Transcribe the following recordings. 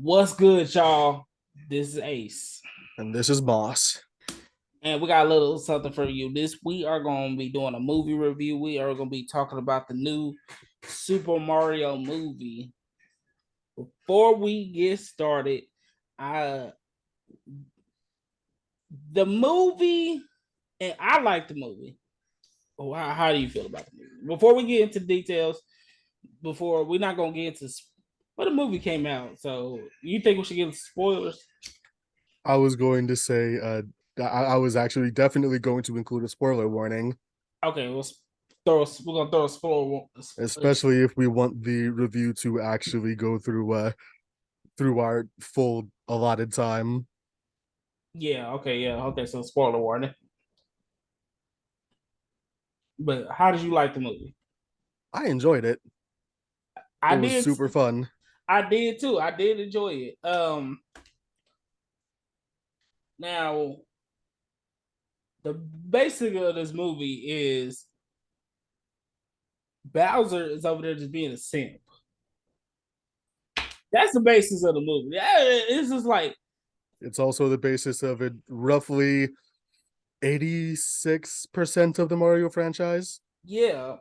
What's good, y'all? This is Ace, And this is Boss. and we got a little something for you. We are going to be doing a movie review. We are going to be talking about the new Super Mario movie. Before we get started, I the movie, and I like the movie. How do you feel about the movie? Before we get into details, before we're not going to get into when the movie came out. So you think we should get into spoilers? I was going to say, I was actually definitely going to include a spoiler warning, Okay, we're gonna throw a spoiler. especially if we want the review to actually go through our full allotted time. Yeah. Okay. So spoiler warning. But how did you like the movie? I enjoyed it. It I was did. super fun. I did too. I did enjoy it. Now the basic of this movie is Bowser is over there just being a simp. That's the basis of the movie. Yeah, it's just like It's also the basis of it roughly 86% of the Mario franchise. yeah,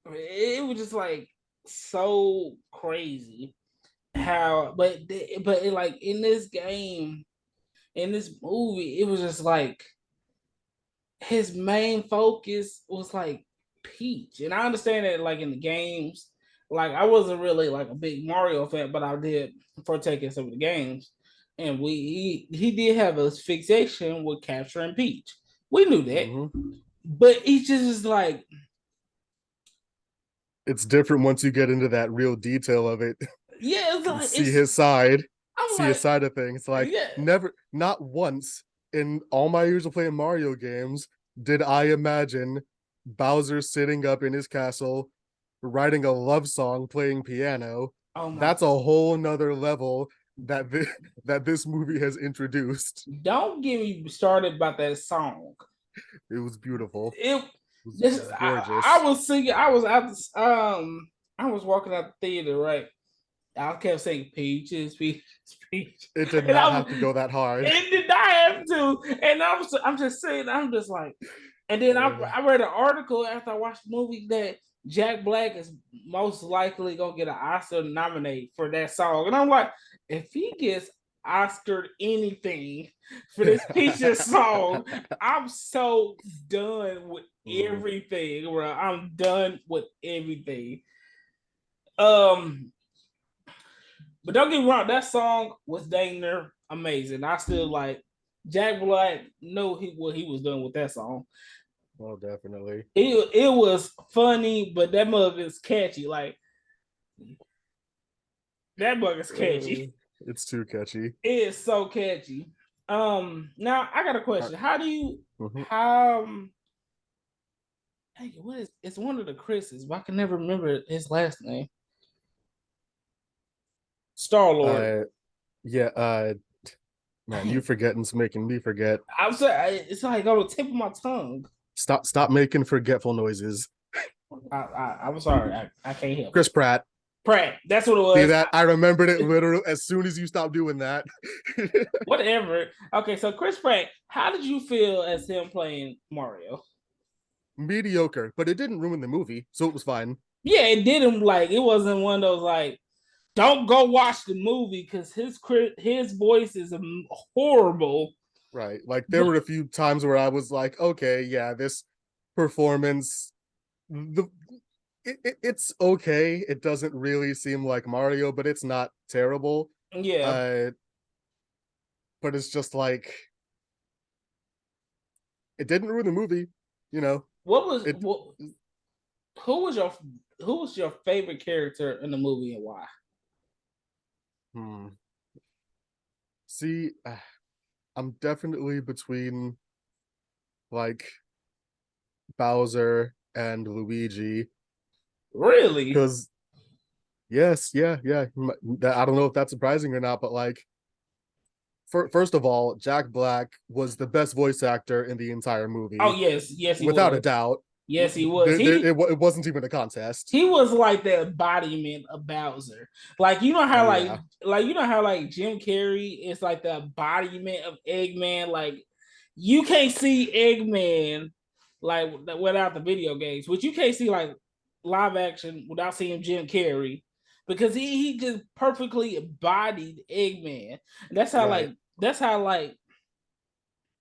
it was just like so crazy how, like in this game, in this movie, it was just like his main focus was like Peach. And I understand that like in the games, like I wasn't really like a big Mario fan, but I did partake in some of the games. And he did have a fixation with capturing Peach. We knew that. Mm-hmm. But he just is like, It's different once you get into that real detail of it. yeah, it's like See his side, I'm see his like, side of things. Like yeah. never, not once in all my years of playing Mario games did I imagine Bowser sitting up in his castle, writing a love song, playing piano. Oh my, That's a whole nother level that this, that this movie has introduced. don't get me started about that song. It was beautiful. It It this was I gorgeous. was singing. I was walking out the theater, right? I kept saying peaches, peaches, peaches, It did and not have to go that hard. it did not have to. And I'm just saying, I'm just like, and then Uh, I read an article after I watched the movie that Jack Black is most likely gonna get an Oscar nominate for that song, and I'm like, if he gets Oscar anything for this Peaches song, I'm so done with everything, bro. I'm done with everything. Um, but don't get me wrong, that song was dang near amazing. I still like Jack Black know what he was doing with that song. well, definitely. It was funny, but that mug is catchy. Like that mug is catchy. It's too catchy. It is so catchy. Now I got a Uh, question. How do you mhm. how hey, what is it's one of the Chris's, but I can never remember his last name. Star Lord. uh, yeah, man, you forgetting's making me forget. I'm sorry, it's like on the tip of my tongue. Stop making forgetful noises. I'm sorry, I can't help Chris it. Pratt. Pratt, that's what it See was. that? I remembered it literally as soon as you stopped doing that. Whatever. Okay, so Chris Pratt, how did you feel as him playing Mario? Mediocre, but it didn't ruin the movie, so it was fine. Yeah, it didn't like it wasn't one of those like don't go watch the movie because his voice is horrible. Right. Like there But were a few times where I was like, okay, yeah, this performance the it's okay. It doesn't really seem like Mario, but it's not terrible. yeah, Uh but it's just like it didn't ruin the movie, you know. what was It what? Who was your who was your favorite character in the movie and why? hmm. See, I'm definitely between like Bowser and Luigi Really? because yes, yeah. I don't know if that's surprising or not, but like first of all, Jack Black was the best voice actor in the entire Oh movie, yes, he without a was. doubt. Yes, he was. It wasn't even a contest. He was like the embodiment of Bowser. Like you know how Oh yeah, like you know how like Jim Carrey is like the embodiment of Eggman. Like you can't see Eggman like without the video games, but you can't see like live action without seeing Jim Carrey because he just perfectly embodied Eggman. And right. that's how like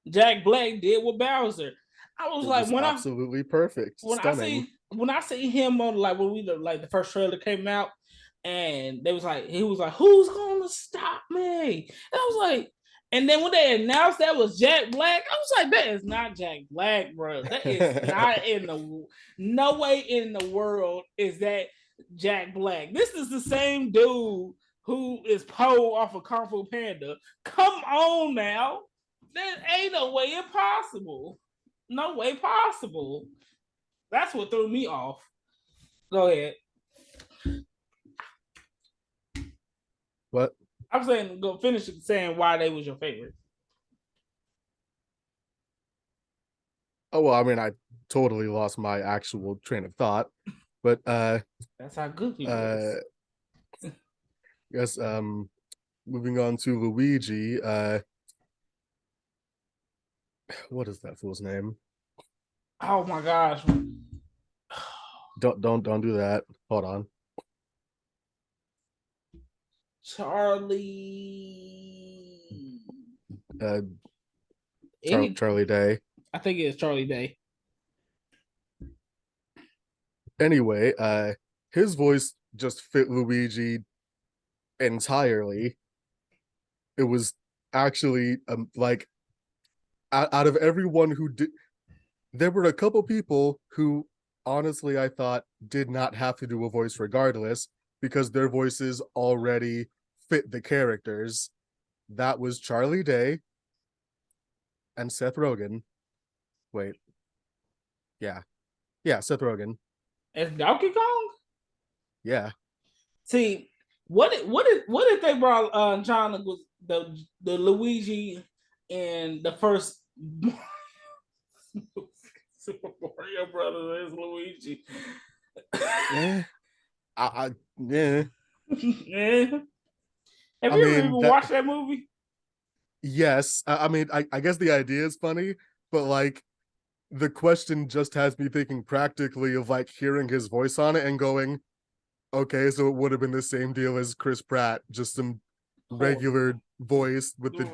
Jack Black did with Bowser. I was It like was absolutely perfect, stunning. when I see him on like when we like the first trailer came out and they was like he was like who's gonna stop me? And I was like, and then when they announced that was Jack Black, I was like, that is not Jack Black, bro. That is not in the no way in the world is that Jack Black. This is the same dude who is Poe off of Kung Fu Panda. Come on now. That ain't no way impossible. No way possible. That's what threw me off. Go ahead. What? I'm saying go finish saying why they was your favorite. Oh well, I mean, I totally lost my actual train of thought, but That's how good he uh, was. yes, moving on to Luigi. What is that fool's name? Oh my gosh. Don't do that. Hold on. Charlie. Uh, Any Charlie Day. I think it's Charlie Day. Anyway, his voice just fit Luigi entirely. It was actually like out of everyone who did, there were a couple people who honestly I thought did not have to do a voice regardless because their voices already fit the characters. That was Charlie Day and Seth Rogen. Wait, yeah, Seth Rogen. It's Donkey Kong? Yeah, See, what if they brought John was the Luigi and the first Super Mario Brothers is Luigi. yeah, yeah. Yeah. Have I you ever even mean that. watched that movie? Yes, I mean I guess the idea is funny, but like the question just has me thinking practically of like hearing his voice on it and going, okay, so it would have been the same deal as Chris Pratt, just some regular voice with the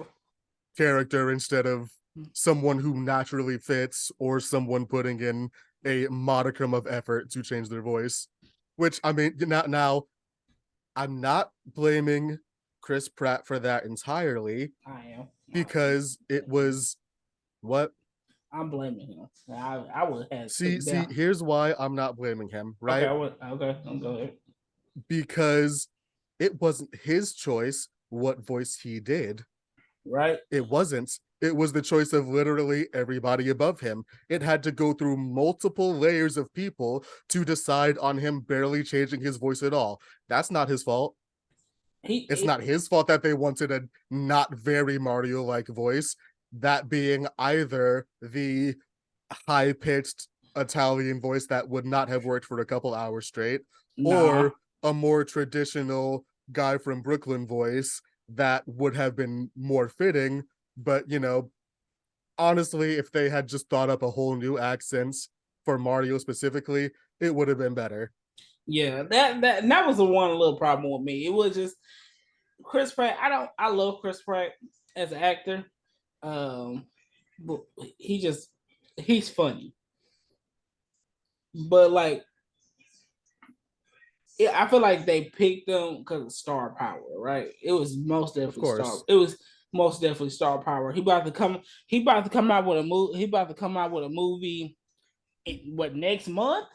character instead of someone who naturally fits or someone putting in a modicum of effort to change their voice. Which I mean, now I'm not blaming Chris Pratt for that entirely I am. because it was what. I'm blaming him. I would have See, took see, down. here's why I'm not blaming him, Okay, right? I would. Okay, I'm going. Because it wasn't his choice what voice he did. Right. It wasn't. It was the choice of literally everybody above him. It had to go through multiple layers of people to decide on him barely changing his voice at all. That's not his fault. It's not his fault that they wanted a not very Mario like voice, that being either the high pitched Italian voice that would not have worked for a couple hours straight, Nah. or a more traditional guy from Brooklyn voice that would have been more fitting. But, honestly, if they had just thought up a whole new accent for Mario specifically, it would have been better. Yeah, that was the one little problem with me. It was just Chris Pratt. I love Chris Pratt as an actor. But he's funny. But like I feel like they picked them because of star power, right? It was most Of definitely star. course. It was most definitely star power. He about to come. He about to come out with a movie. He about to come out with a movie. What next month?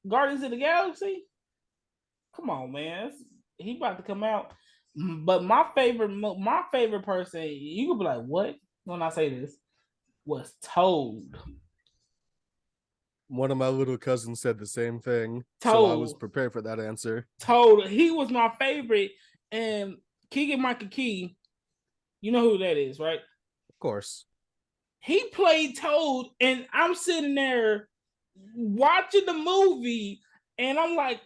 Guardians of the Galaxy. Come on, man. He about to come out. But my favorite person, you could be like, what? When I say this, was Toad. One of my little cousins said the same thing, so I was Toad. prepared for that answer. Toad. He was my favorite. And Keegan Michael Key, you know who that is, right? Of course. He played Toad, and I'm sitting there watching the movie, and I'm like,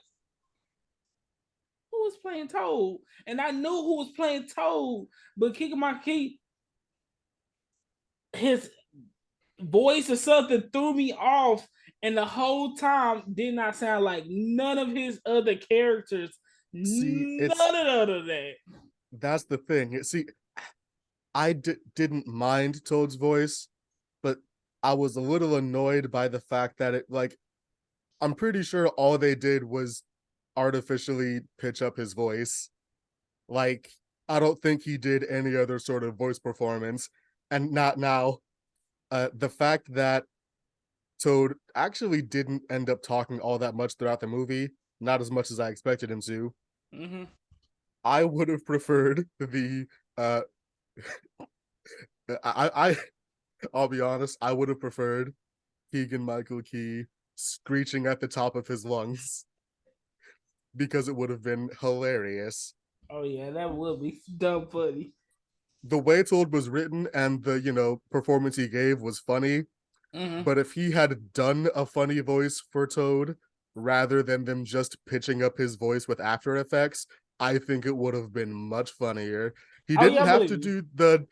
who was playing Toad? And I knew who was playing Toad, but Kikamaki, his voice or something threw me off, and the whole time did not sound like none of his other characters. See, None of that. that's the thing. See, didn't mind Toad's voice, but I was a little annoyed by the fact that it like I'm pretty sure all they did was artificially pitch up his voice. Like I don't think he did any other sort of voice performance. And not now. The fact that Toad actually didn't end up talking all that much throughout the movie, not as much as I expected him to. Mm-hmm. I would have preferred the uh I I'll be honest, I would have preferred Keegan Michael Key screeching at the top of his lungs because it would have been hilarious. Oh yeah, that would be dumb funny. The way Toad was written and the, performance he gave was funny, Mm-hmm. but if he had done a funny voice for Toad rather than them just pitching up his voice with After Effects, I think it would have been much funnier. He Oh yeah, didn't I have believe to you. do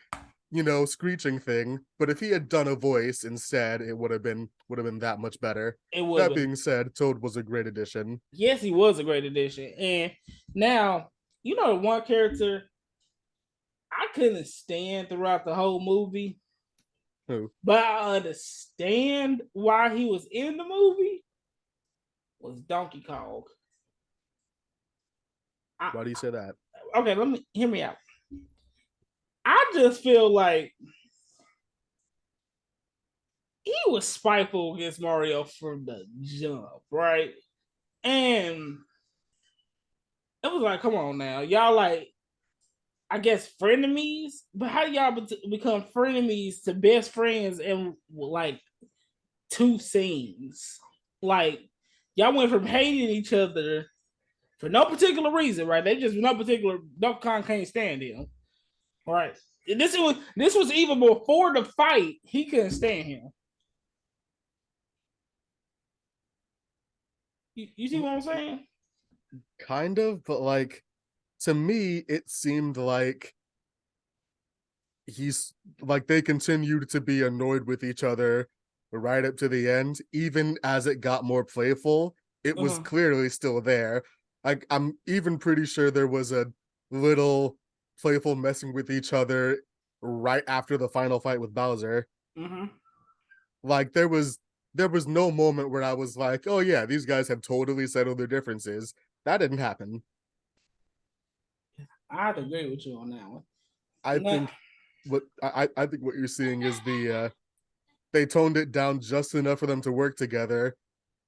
the screeching thing, but if he had done a voice instead, it would have been that much better. It would That have been. being said, Toad was a great addition. Yes, he was a great addition. And now, the one character I couldn't stand throughout the whole movie, Who? but I understand why he was in the movie, was Donkey Kong. Why do you say that? Okay, let me hear me out. I just feel like he was spiteful against Mario from the jump, right? And it was like, come on now, y'all like, I guess frenemies, but how do y'all become frenemies to best friends in like 2 scenes? Like, y'all went from hating each other for no particular reason, right? They just no particular. Donkey Kong can't stand him, right? This was even before the fight. He couldn't stand him. You see what I'm saying? Kind of, but like to me, it seemed like he's like they continued to be annoyed with each other right up to the end, even as it got more playful. It was Uh-huh. clearly still there. Like I'm even pretty sure there was a little playful messing with each other right after the final fight with Bowser. Mm-hmm. Like there was no moment where I was like, "Oh yeah, these guys have totally settled their differences." That didn't happen. I have to agree with you on that one. I Now, think I think what you're seeing is they toned it down just enough for them to work together,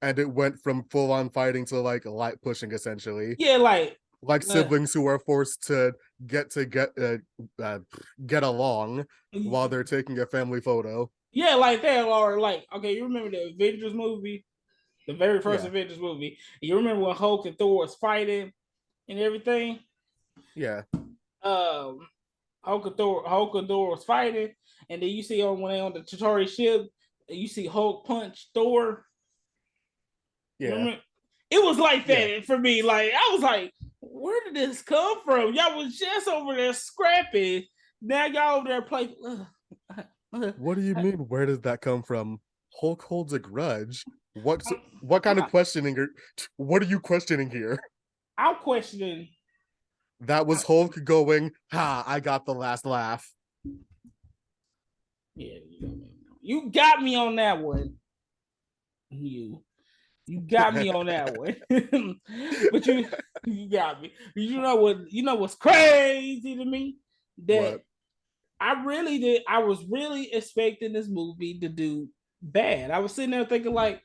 and it went from full on fighting to like light pushing essentially, yeah, like uh, siblings who are forced to uh, get along while they're taking a family photo. yeah, like that, or like, okay, you remember the Avengers movie, the very first Yeah, Avengers movie? You remember when Hulk and Thor was fighting and everything? yeah, Um, Hulk and Thor was fighting, and then you see when they on the Chitauri ship, you see Hulk punch Thor. yeah, Remember? It was like yeah. that for me. Like I was like, where did this come from? Y'all was just over there scrapping. Now y'all over there playing. What do you mean? Where does that come from? Hulk holds a grudge. What's I'm, what kind I'm of questioning? What are you questioning here? I'm questioning. That was Hulk going, "Ha! I got the last laugh." Yeah, you got me on that one. You got me on that one. But you got me. You know what's crazy to me? That What? I really did. I was really expecting this movie to do bad. I was sitting there thinking like,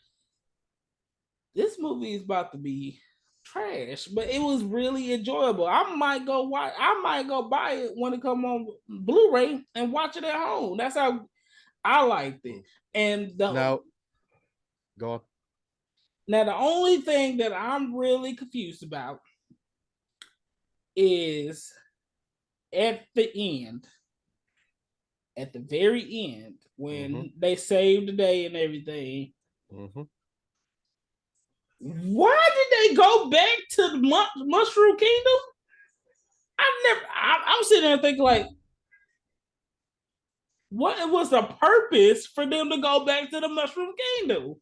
this movie is about to be trash, but it was really enjoyable. I might go watch. I might go buy it when it come on Blu-ray and watch it at home. That's how I liked it. And Now, go on. the only thing that I'm really confused about is at the end, at the very end, Mm-hmm. when they saved the day and everything. Mm-hmm. Why did they go back to the Mushroom Kingdom? I'm sitting there thinking like, what was the purpose for them to go back to the Mushroom Kingdom?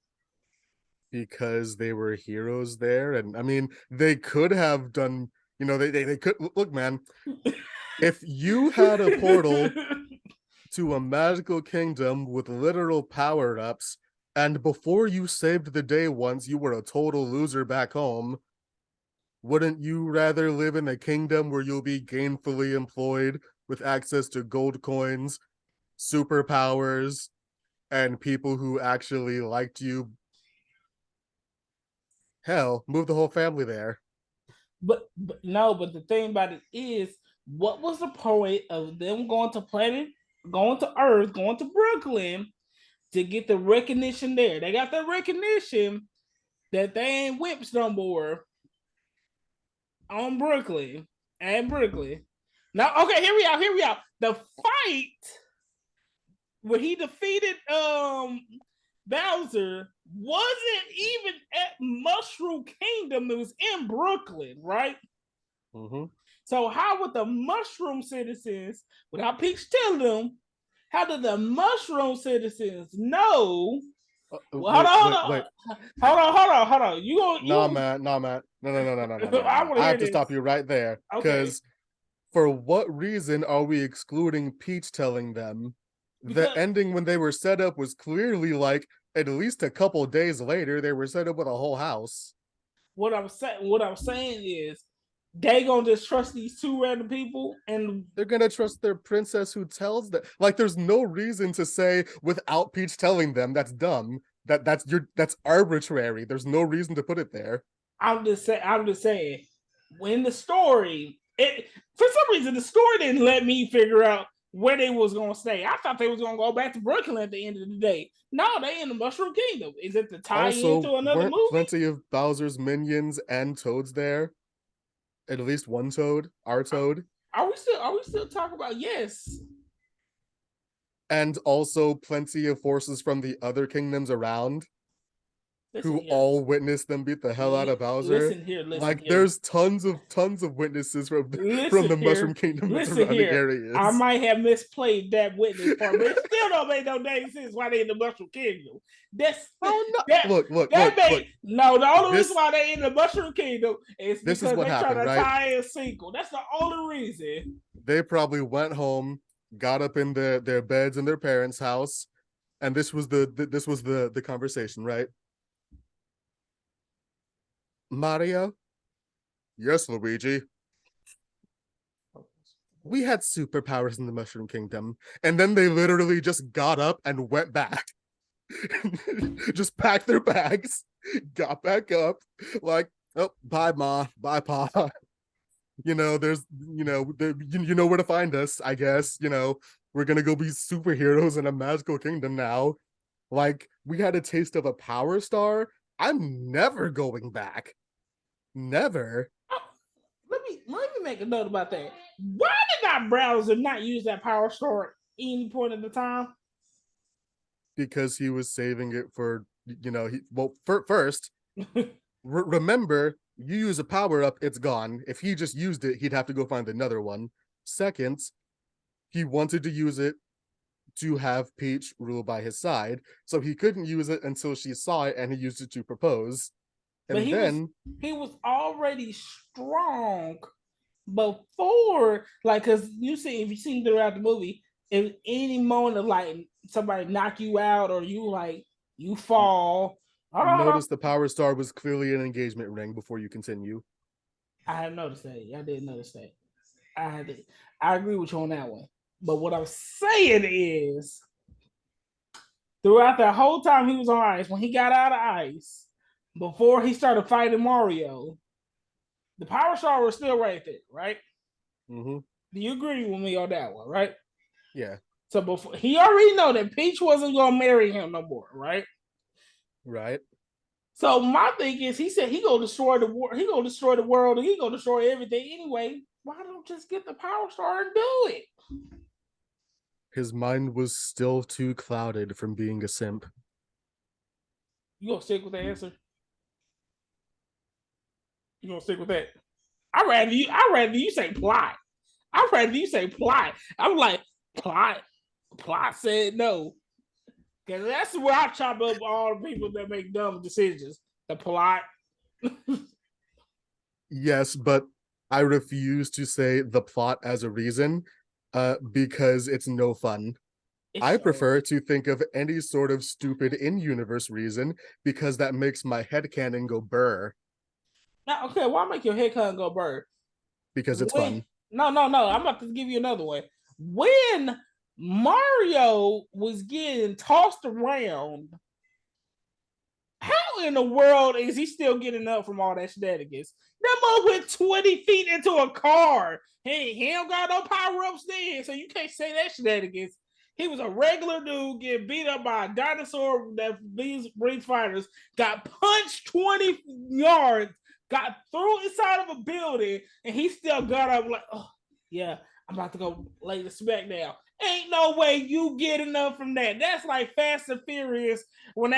Because they were heroes there. And I mean, they could have done, they could look, man, if you had a portal to a magical kingdom with literal power-ups, and before you saved the day once, you were a total loser back home, wouldn't you rather live in a kingdom where you'll be gainfully employed with access to gold coins, superpowers, and people who actually liked you? Hell, move the whole family there. But no, but the thing about it is, what was the point of them going to Earth, going to Brooklyn to get the recognition there? They got the recognition that they ain't whips no more on Brooklyn and Brooklyn. Now, okay, here we are. The fight where he defeated Bowser wasn't even at Mushroom Kingdom. It was in Brooklyn, right? Mm-hmm. So how would the mushroom citizens, without Peach telling them, how did the mushroom citizens know? Well, hold Wait, on, hold wait, on, wait. hold on. You go, Nah, you. man. Nah, man. No, no, no, no, no, no, no, no, I no. want to I hear have to this. stop you right there. Okay, Because for what reason are we excluding Peach telling them? The because ending when they were set up was clearly like at least a couple days later, they were set up with a whole house. what I'm saying is, they gonna just trust these two random people, and They're gonna trust their princess who tells them. Like, there's no reason to say without Peach telling them. That's dumb. That's arbitrary. There's no reason to put it there. I'm just saying, when the story, it for some reason the story didn't let me figure out where they was gonna stay. I thought they was gonna go back to Brooklyn at the end of the day. No, they in the Mushroom Kingdom. Is it to tie Also, into another weren't movie? plenty of Bowser's minions and Toads there? At least one Toad, our Toad, Are we still talking about yes? and also plenty of forces from the other kingdoms around Listen who here. all witnessed them beat the hell out of Bowser. Listen Like, here. there's tons of witnesses from Listen the Mushroom here. Kingdom and Listen surrounding here. I areas. might have misplayed that witness part, but it still don't make no dang sense why they in the Mushroom Kingdom. That's Oh no! that that Look! made no. The only reason This why they in the Mushroom Kingdom is this is because what they try happened, to right? tie in a sequel. That's the only reason. They probably went home, got up in their beds in their parents' house, and this was the conversation, right? Mario, yes, Luigi. We had superpowers in the Mushroom Kingdom, and then they literally just got up and went back. Just packed their bags, got back up, like, oh, bye, ma, bye, pa. There's, you know where to find us, I guess. We're gonna go be superheroes in a magical kingdom now. Like, we had a taste of a power star. I'm never going back. Never. Oh, let me make a note about that. Why did not Browser not use that power star at any point of the time? Because he was saving it for, first, remember, you use a power up, it's gone. If he just used it, he'd have to go find another one. Second, he wanted to use it to have Peach rule by his side, so he couldn't use it until she saw it, and he used it to propose. But And then he was already strong before, like, because if you seen throughout the movie, if any moment of like somebody knock you out or you fall, hold on. notice the power star was clearly an engagement ring before you continue. I had noticed that. I didn't notice that. I had to, I agree with you on that one. But what I'm saying is, throughout that whole time he was on ice, when he got out of ice, before he started fighting Mario, the power star was still right there, right? Mm-hmm. Do you agree with me on that one, right? Yeah. So before he already know that Peach wasn't gonna marry him no more, right? Right. So my thing is, he said he gonna destroy the world. He gonna destroy the world, and he gonna destroy everything anyway. Why don't just get the power star and do it? His mind was still too clouded from being a simp. You gonna stick with the answer? You gonna stick with that? I rather you say plot. I'd rather you say plot. I'm like, plot. Plot said no. Because that's where I chop up all the people that make dumb decisions. The plot. Yes, but I refuse to say the plot as a reason, because it's no fun. I prefer to think of any sort of stupid in-universe reason because that makes my headcanon go burr Now, okay, why make your head go bird? because it's When fun. no, I'm about to give you another one. When Mario was getting tossed around, how in the world is he still getting up from all that shenanigans? That mother went 20 feet into a car. He don't got no power ups then, so you can't say that shenanigans. He was a regular dude getting beat up by a dinosaur that breeds fighters, got punched 20 yards, got through inside of a building, and he still got up like, oh, yeah, I'm about to go lay the smack down. Ain't no way you get enough from that. That's like Fast and Furious when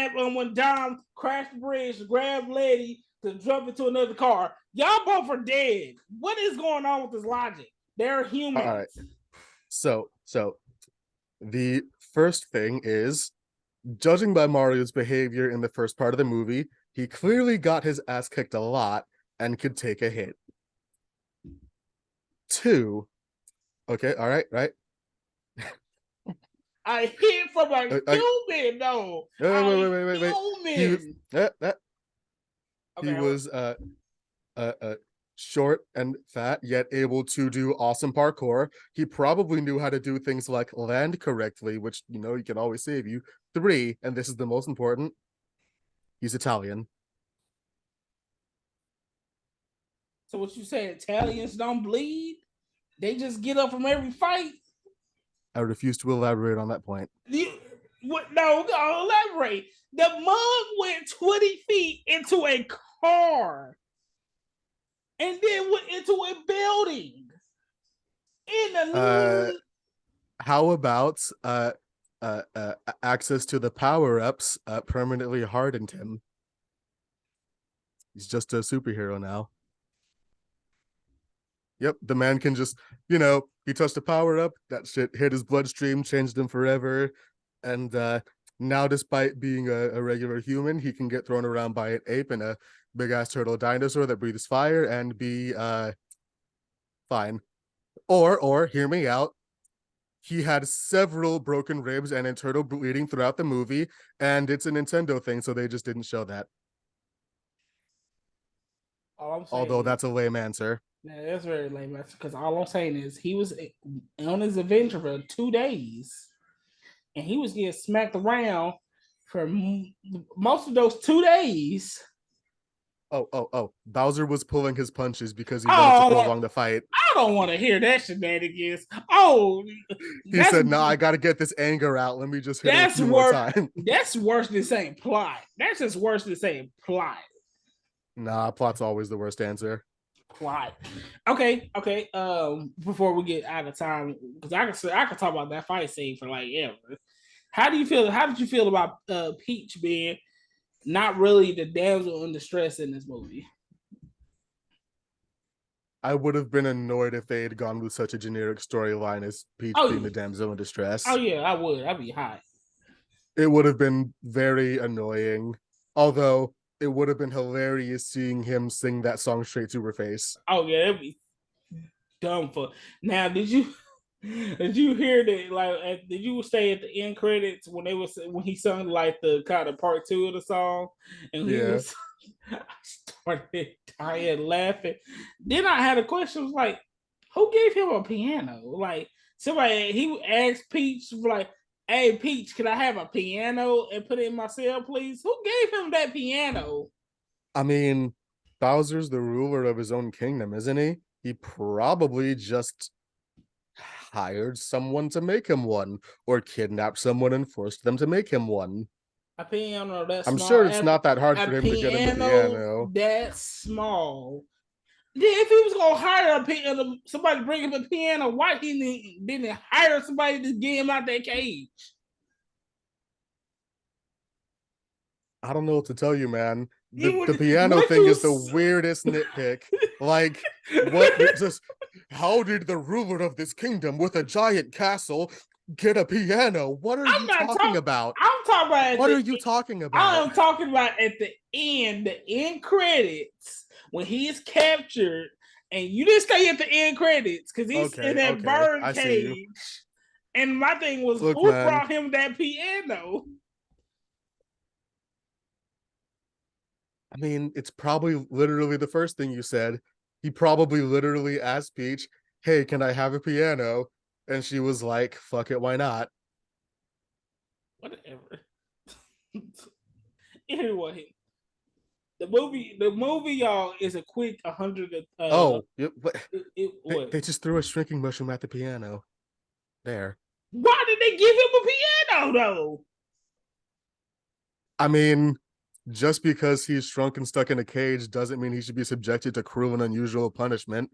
Dom crashed the bridge, grabbed Lady to jump into another car. Y'all both are dead. What is going on with this logic? They're humans. All right. So the first thing is, judging by Mario's behavior in the first part of the movie, he clearly got his ass kicked a lot and could take a hit. 2, okay, all right. I hit from a human, though. Wait. Human. He was short and fat, yet able to do awesome parkour. He probably knew how to do things like land correctly, which, you know, you can always save you. 3, and this is the most important, he's Italian. So what you say, Italians don't bleed? They just get up from every fight? I refuse to elaborate on that point. No, elaborate. The mug went 20 feet into a car and then went into a building. How about access to the power-ups permanently hardened him? He's just a superhero now. Yep, the man can just, you know, he touched a power-up, that shit hit his bloodstream, changed him forever, and now, despite being a regular human, he can get thrown around by an ape and a big-ass turtle dinosaur that breathes fire and be fine. Or hear me out, he had several broken ribs and internal bleeding throughout the movie, and it's a Nintendo thing, so they just didn't show that. Although that's a lame answer. Yeah, that's very lame answer, because all I'm saying is he was on his adventure for 2 days, and he was getting smacked around for most of those 2 days. Bowser was pulling his punches because he wanted to prolong the fight. I don't want to hear that shenanigans. Oh, he said, "No, I got to get this anger out. Let me just hit it a few more times." That's worse than saying plot. That's just worse than saying plot. Nah, plot's always the worst answer. Plot. Okay. Before we get out of time, because I could talk about that fight scene for like ever. How do you feel? How did you feel about Peach being not really the damsel in distress in this movie? I would have been annoyed if they had gone with such a generic storyline as Peach being the damsel in distress. Oh yeah, I would. I'd be hot. It would have been very annoying. Although it would have been hilarious seeing him sing that song straight to her face. Oh yeah, it'd be dumb for. Now, did you hear that? Like, did you stay at the end credits when he sung like the kind of part 2 of the song, and he was I started dying laughing. Then I had a question, was like, who gave him a piano? Like, somebody, he asked Peach, like, hey Peach, can I have a piano and put it in my cell, please? Who gave him that piano? I mean, Bowser's the ruler of his own kingdom, isn't he? He probably just hired someone to make him one, or kidnapped someone and forced them to make him one. A piano that's I'm sure it's not that hard for him to get him a piano. That's small. If he was gonna hire somebody to bring him a piano, why didn't hire somebody to get him out that cage? I don't know what to tell you, man. The piano thing is the weirdest nitpick. Like, what? Just how did the ruler of this kingdom with a giant castle get a piano? What are you talking about? I'm talking about. What are you talking about? I am talking about at the end credits when he is captured, and you didn't stay at the end credits because he's in that bird cage. And my thing was, who brought him that piano? I mean, it's probably literally the first thing you said. He probably literally asked Peach, "Hey, can I have a piano?" And she was like, "Fuck it, why not?" Whatever. Anyway, the movie, y'all, is a quick 100. They just threw a shrinking mushroom at the piano. There. Why did they give him a piano though? I mean, just because he's shrunk and stuck in a cage doesn't mean he should be subjected to cruel and unusual punishment.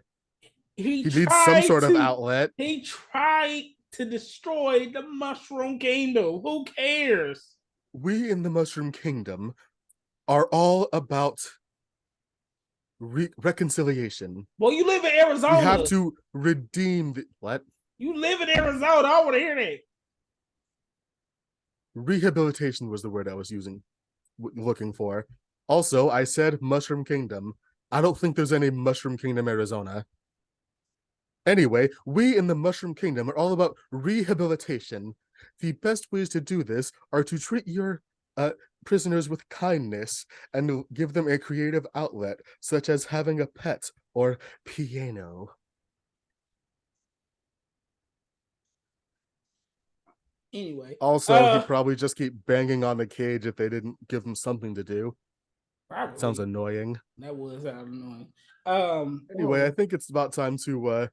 He needs some sort of outlet. He tried to destroy the Mushroom Kingdom. Who cares? We in the Mushroom Kingdom are all about reconciliation. Well, you live in Arizona. We have to redeem the what? You live in Arizona. I want to hear that. Rehabilitation was the word I was looking for. Also, I said Mushroom Kingdom. I don't think there's any Mushroom Kingdom, Arizona. Anyway, we in the Mushroom Kingdom are all about rehabilitation. The best ways to do this are to treat your prisoners with kindness and give them a creative outlet, such as having a pet or piano. Anyway. Also, he'd probably just keep banging on the cage if they didn't give him something to do. Probably. Sounds annoying. That was annoying. Anyway, I think it's about time to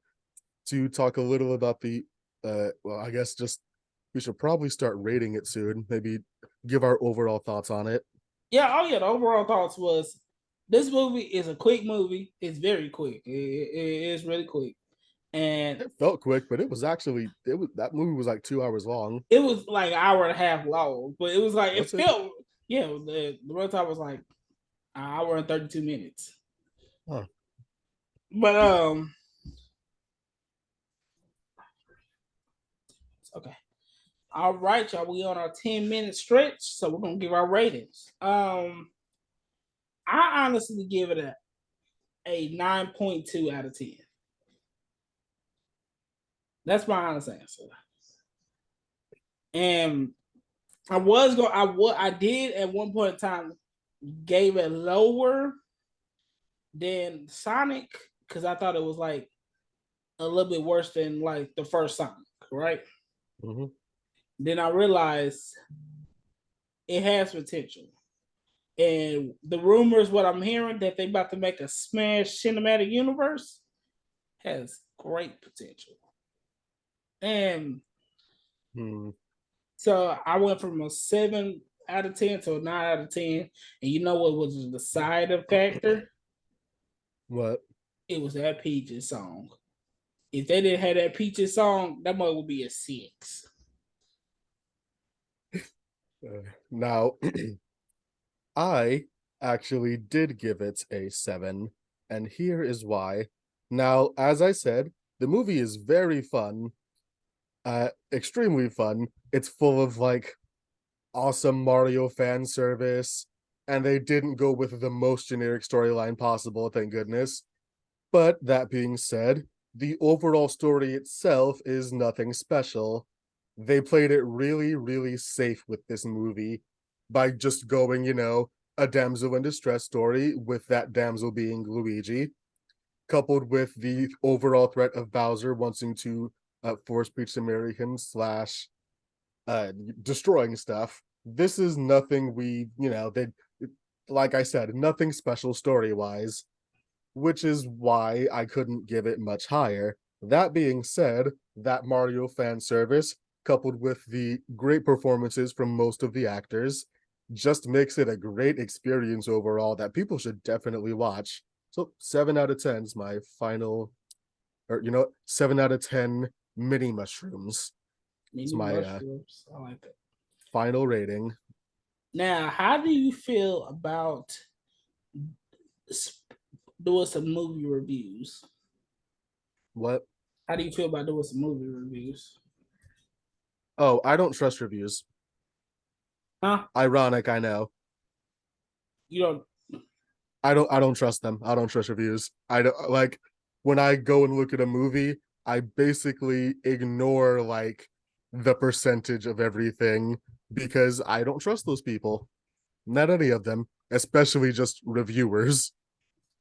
talk a little about the well, I guess just we should probably start rating it soon. Maybe give our overall thoughts on it. Yeah, the overall thoughts was this movie is a quick movie. It's very quick. It is really quick. And it felt quick, but it was that movie was like 2 hours long. It was like an hour and a half long, but it was like it felt the runtime was like an hour and 32 minutes. Huh. But okay. All right, y'all. We on our 10-minute stretch, so we're gonna give our ratings. I honestly give it a 9.2 out of 10. That's my honest answer. And I did at one point in time gave it lower than Sonic because I thought it was like a little bit worse than like the first Sonic, right? Mm-hmm. Then I realized it has potential. And the rumors, what I'm hearing, that they about to make a Smash cinematic universe has great potential. And so I went from a 7 out of 10 to a 9 out of 10. And you know what was the deciding factor? What? It was that Peaches song. If they didn't have that Peaches song, that might would be a 6. Now, I actually did give it a 7, and here is why. Now, as I said, the movie is very fun. Extremely fun. It's full of like awesome Mario fan service, and they didn't go with the most generic storyline possible, thank goodness. But that being said, the overall story itself is nothing special. They played it really, really safe with this movie by just going, a damsel in distress story with that damsel being Luigi, coupled with the overall threat of Bowser wanting to force Peach to marry him / destroying stuff. This is nothing like I said, nothing special story-wise, which is why I couldn't give it much higher. That being said, that Mario fan service, coupled with the great performances from most of the actors, just makes it a great experience overall that people should definitely watch. So 7 out of 10 is my final, 7 out of 10 mini mushrooms. It's my mushrooms. I like that. Final rating. Now, how do you feel about doing some movie reviews. What? How do you feel about doing some movie reviews? Oh, I don't trust reviews. Huh? Ironic, I know. You don't. I don't trust them. I don't trust reviews. I don't like when I go and look at a movie, I basically ignore like the percentage of everything because I don't trust those people. Not any of them, especially just reviewers,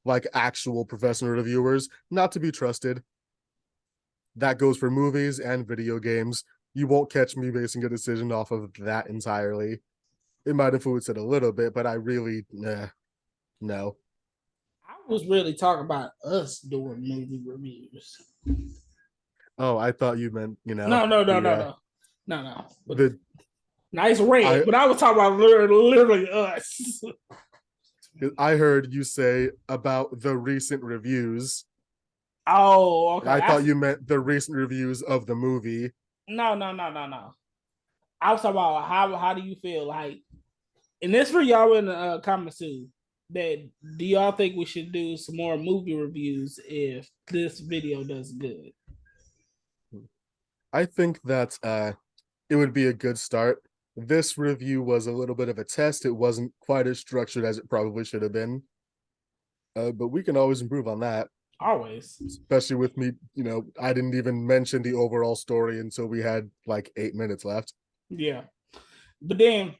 like actual professional reviewers, not to be trusted. That goes for movies and video games. You won't catch me basing a decision off of that entirely. It might influence it a little bit, but I really, no. I was really talking about us doing movie reviews. Oh, I thought you meant, No, no, no, the, no, no, no, no. But the nice red, I but I was talking about literally us. I heard you say about the recent reviews. Oh, okay. I thought you meant the recent reviews of the movie. No, no, no, no, no. I was talking about how do you feel like, and this for y'all in the comments too. That do y'all think we should do some more movie reviews if this video does good? I think that it would be a good start. This review was a little bit of a test. It wasn't quite as structured as it probably should have been. But we can always improve on that, Always. especially with me. I didn't even mention the overall story until we had like 8 minutes left. Yeah. But then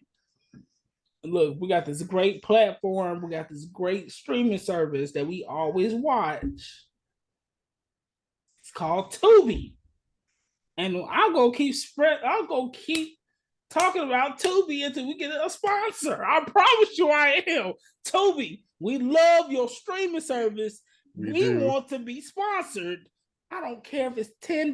look, we got this great platform, we got this great streaming service that we always watch. It's called Tubi. And I'll go keep talking about Tubi until we get a sponsor. I promise you I am. Tubi, we love your streaming service. We want to be sponsored. I don't care if it's $10.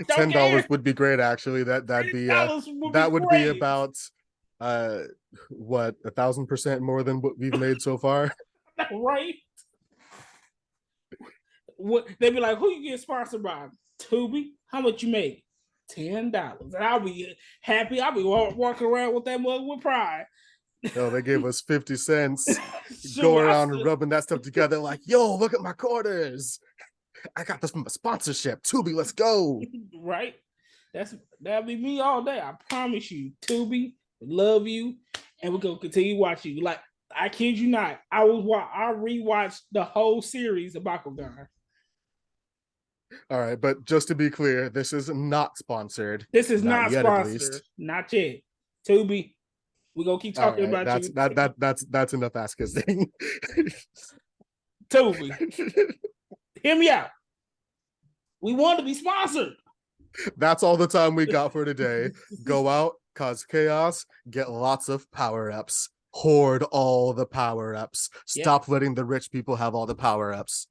$10 would be great, actually. That'd be that would be about what 1,000% more than what we've made so far. Right? What they'd be like, who you get sponsored by? Tubi? How much you make? $10. And I'll be happy. I'll be walking around with that mug with pride. No, they gave us 50 cents. Go around and rubbing that stuff together like, yo, look at my quarters. I got this from a sponsorship. Tubi, let's go. Right? That'll be me all day. I promise you. Tubi, love you. And we're gonna continue watching you. Like, I kid you not. I rewatched the whole series of Bakugan. All right, but just to be clear, this is not sponsored. This is not yet, sponsored. Not yet. Tubi, we're gonna keep talking about you. That's enough ass kissing. Tubi, hear me out. We want to be sponsored. That's all the time we got for today. Go out, cause chaos, get lots of power-ups. Hoard all the power-ups. Stop letting the rich people have all the power-ups.